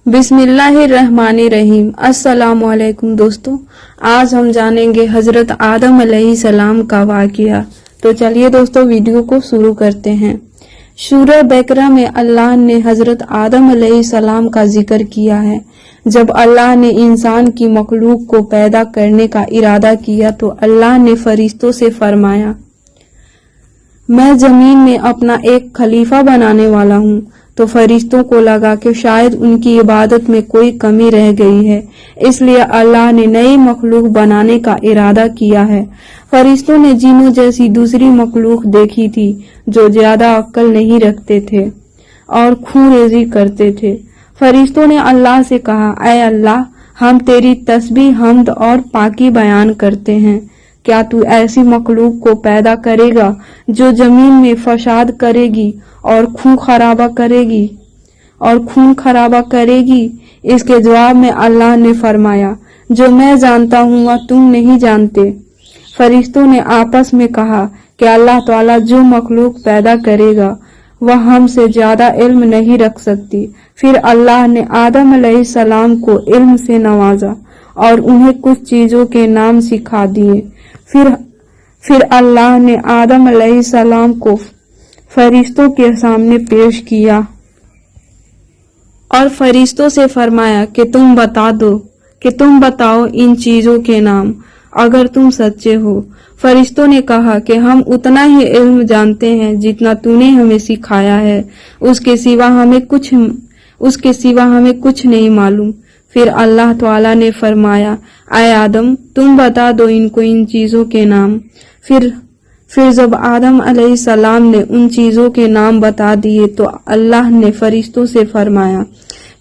बिस्मिल्लाहिर्रहमानिर्रहीम। अस्सलाम वालेकुम दोस्तों, आज हम जानेंगे हजरत आदम अलैहिस्सलाम का वाक़िया। तो चलिए दोस्तों वीडियो को शुरू करते हैं। सूरह बकरा में अल्लाह ने हजरत आदम अलैहिस्सलाम का जिक्र किया है। जब अल्लाह ने इंसान की मखलूक को पैदा करने का इरादा किया तो अल्लाह ने फरिश्तों से फरमाया, मैं जमीन में अपना एक खलीफा बनाने वाला हूँ। तो फरिश्तों को लगा कि शायद उनकी इबादत में कोई कमी रह गई है, इसलिए अल्लाह ने नई मखलूक बनाने का इरादा किया है। फरिश्तों ने जिन्नों जैसी दूसरी मखलूक देखी थी जो ज्यादा अक्ल नहीं रखते थे और खूंरेजी करते थे। फरिश्तों ने अल्लाह से कहा, ऐ अल्लाह, हम तेरी तस्बीह, हम्द और पाकी बयान करते हैं। क्या तू ऐसी मखलूक को पैदा करेगा जो जमीन में फसाद करेगी और खून खराबा करेगी? इसके जवाब में अल्लाह ने फरमाया, जो मैं जानता हूँ वह तुम नहीं जानते। फरिश्तों ने आपस में कहा कि अल्लाह ताला जो मखलूक पैदा करेगा वह हमसे ज्यादा इल्म नहीं रख सकती। फिर अल्लाह ने आदम अलैहिस्सलाम को इल्म से नवाजा और उन्हें कुछ चीजों के नाम सिखा दिए। फिर अल्लाह ने आदम अलैहिस्सलाम को फरिश्तों के सामने पेश किया और फरिश्तों से फरमाया कि तुम बताओ इन चीजों के नाम, अगर तुम सच्चे हो। फरिश्तों ने कहा कि हम उतना ही इल्म जानते हैं जितना तूने हमें सिखाया है, उसके सिवा हमें कुछ नहीं मालूम। फिर अल्लाह ताला ने फरमाया, ऐ आदम, तुम बता दो इनको इन चीजों के नाम। फिर जब आदम अलैहिस्सलाम ने उन चीजों के नाम बता दिए तो अल्लाह ने फरिश्तों से फरमाया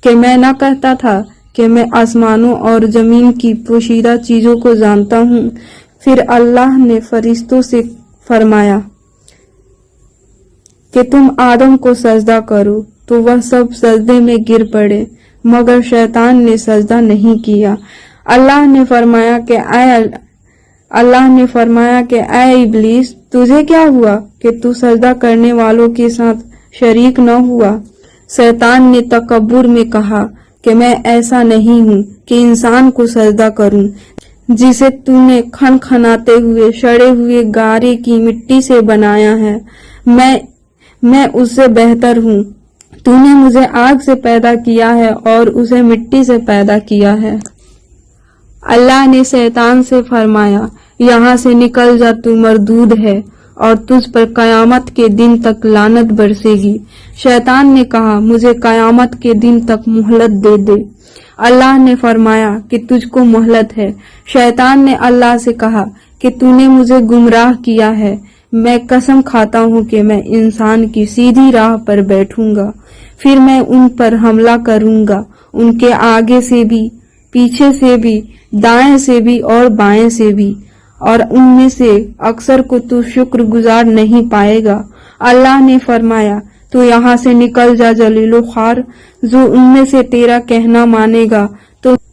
कि मैं न कहता था कि मैं आसमानों और जमीन की पोशीदा चीजों को जानता हूँ। फिर अल्लाह ने फरिश्तों से फरमाया कि तुम आदम को सजदा करो, तो वह सब सजदे में गिर पड़े, मगर शैतान ने सजदा नहीं किया। अल्लाह ने फरमाया कि ऐ इब्लीस, तुझे क्या हुआ कि तू सजदा करने वालों के साथ शरीक न हुआ? शैतान ने तकब्बुर में कहा कि मैं ऐसा नहीं हूँ कि इंसान को सजदा करूं, जिसे तूने खनखनाते हुए सड़े हुए गारे की मिट्टी से बनाया है। मैं उससे बेहतर हूँ। तूने मुझे आग से पैदा किया है और उसे मिट्टी से पैदा किया है। अल्लाह ने शैतान से फरमाया, यहाँ से निकल जा, तू मरदूद है और तुझ पर कयामत के दिन तक लानत बरसेगी। शैतान ने कहा, मुझे कयामत के दिन तक मोहलत दे दे। अल्लाह ने फरमाया कि तुझको मोहलत है। शैतान ने अल्लाह से कहा कि तूने मुझे गुमराह किया है। मैं कसम खाता हूँ कि मैं इंसान की सीधी राह पर बैठूंगा, फिर मैं उन पर हमला करूंगा, उनके आगे से भी, पीछे से भी, दाएं से भी और बाएं से भी, और उनमें से अक्सर को तू शुक्रगुजार नहीं पाएगा। अल्लाह ने फरमाया, तू यहाँ से निकल जा जलीलो ख्वार। जो उनमें से तेरा कहना मानेगा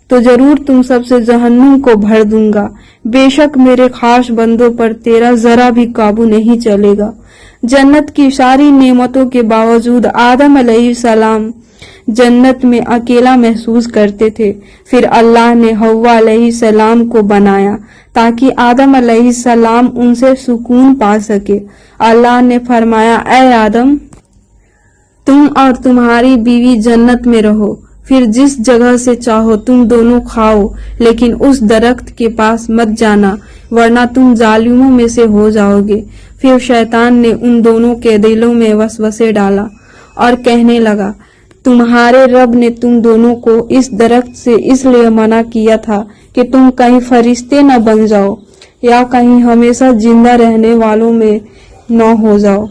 तो जरूर तुम सबसे जहन्नुम को भर दूंगा। बेशक मेरे खास बंदों पर तेरा जरा भी काबू नहीं चलेगा। जन्नत की सारी नेमतों के बावजूद आदम अलैहिस्सलाम जन्नत में अकेला महसूस करते थे। फिर अल्लाह ने हव्वा अलैहिस्सलाम को बनाया ताकि आदम अलैहिस्सलाम उनसे सुकून पा सके। अल्लाह ने फरमाया, ऐ आदम, तुम और तुम्हारी बीवी जन्नत में रहो, फिर जिस जगह से चाहो तुम दोनों खाओ, लेकिन उस दरख्त के पास मत जाना, वरना तुम जालिमों में से हो जाओगे। फिर शैतान ने उन दोनों के दिलों में वसवसे डाला और कहने लगा, तुम्हारे रब ने तुम दोनों को इस दरख्त से इसलिए मना किया था कि तुम कहीं फरिश्ते न बन जाओ या कहीं हमेशा जिंदा रहने वालों में न हो जाओ।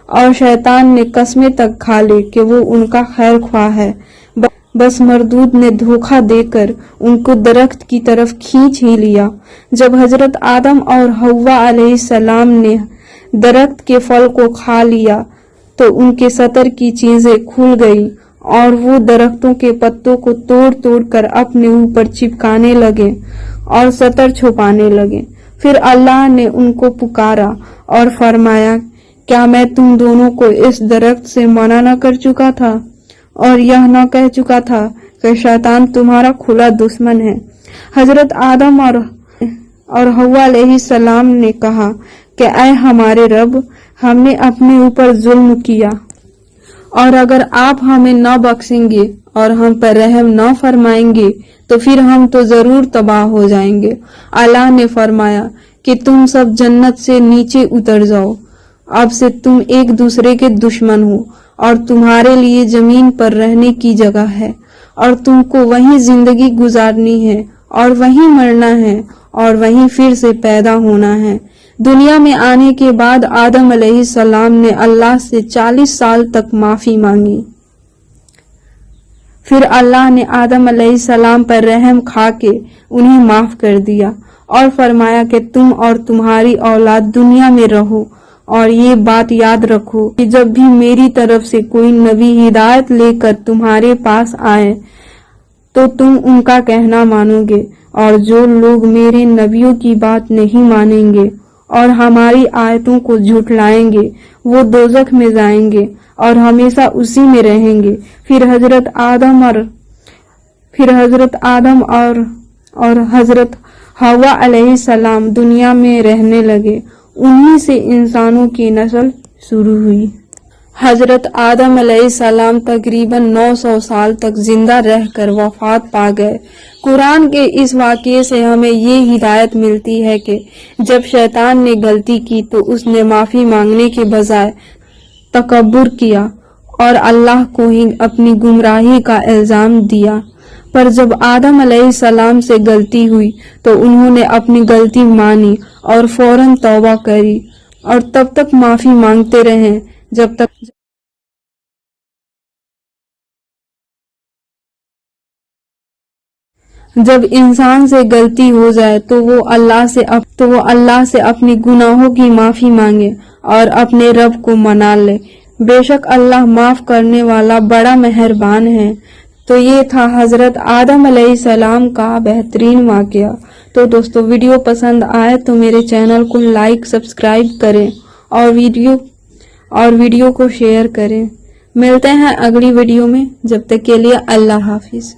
और शैतान ने कस्में तक खा ली कि वो उनका खैर ख्वाह है। बस मरदूद ने धोखा देकर उनको दरख्त की तरफ खींच ही लिया। जब हजरत आदम और हव्वा अलैहिस्सलाम ने दरख्त के फल को खा लिया तो उनके सतर की चीजें खुल गई और वो दरख्तों के पत्तों को तोड़ तोड़ कर अपने ऊपर चिपकाने लगे और सतर छुपाने लगे। फिर अल्लाह ने उनको पुकारा और फरमाया, क्या मैं तुम दोनों को इस दरख्त से मना न कर चुका था और यह न कह चुका था کہ शैतान तुम्हारा खुला दुश्मन है। हजरत आदम और हव्वा अलैहिस्सलाम ने कहा कि ऐ हमारे रब, हमने अपने ऊपर जुल्म किया और अगर आप हमें न बख्शेंगे और हम पर रहम न फरमाएंगे तो फिर हम तो जरूर तबाह हो जाएंगे। अल्लाह ने फरमाया कि तुम सब जन्नत से नीचे उतर जाओ, अब से तुम एक दूसरे के दुश्मन हो और तुम्हारे लिए जमीन पर रहने की जगह है और तुमको वहीं जिंदगी गुजारनी है और वहीं मरना है और वहीं फिर से पैदा होना है। दुनिया में आने के बाद आदम अलैहिस्सलाम ने अल्लाह से 40 साल तक माफी मांगी। फिर अल्लाह ने आदम अलैहिस्सलाम पर रहम खा के उन्हें माफ कर दिया और फरमाया कि तुम और तुम्हारी औलाद दुनिया में रहो और ये बात याद रखो कि जब भी मेरी तरफ से कोई नबी हिदायत लेकर तुम्हारे पास आए तो तुम उनका कहना मानोगे और जो लोग मेरे नबियों की बात नहीं मानेंगे और हमारी आयतों को झुठलाएंगे वो दोजख में जाएंगे और हमेशा उसी में रहेंगे। फिर हजरत आदम और हजरत हव्वा अलैहिस्सलाम दुनिया में रहने लगे। उन्हीं से इंसानों की नस्ल शुरू हुई। हजरत आदम अलैहिस्सलाम तकरीबन 900 साल तक जिंदा रहकर वफात पा गए। कुरान के इस वाक़ये से हमें ये हिदायत मिलती है कि जब शैतान ने गलती की तो उसने माफी मांगने के बजाय तकब्बुर किया और अल्लाह को ही अपनी गुमराही का इल्जाम दिया। पर जब आदम अलैहिस्सलाम से गलती हुई तो उन्होंने अपनी गलती मानी और फौरन तौबा करी और तब तक माफी मांगते रहे जब इंसान से गलती हो जाए तो वो अल्लाह से अपनी गुनाहों की माफी मांगे और अपने रब को मना ले। बेशक अल्लाह माफ करने वाला बड़ा मेहरबान है। तो ये था हजरत आदम अलैहिस्सलाम का बेहतरीन वाकया। तो दोस्तों, वीडियो पसंद आए तो मेरे चैनल को लाइक सब्सक्राइब करें और वीडियो को शेयर करें। मिलते हैं अगली वीडियो में, जब तक के लिए अल्लाह हाफिज।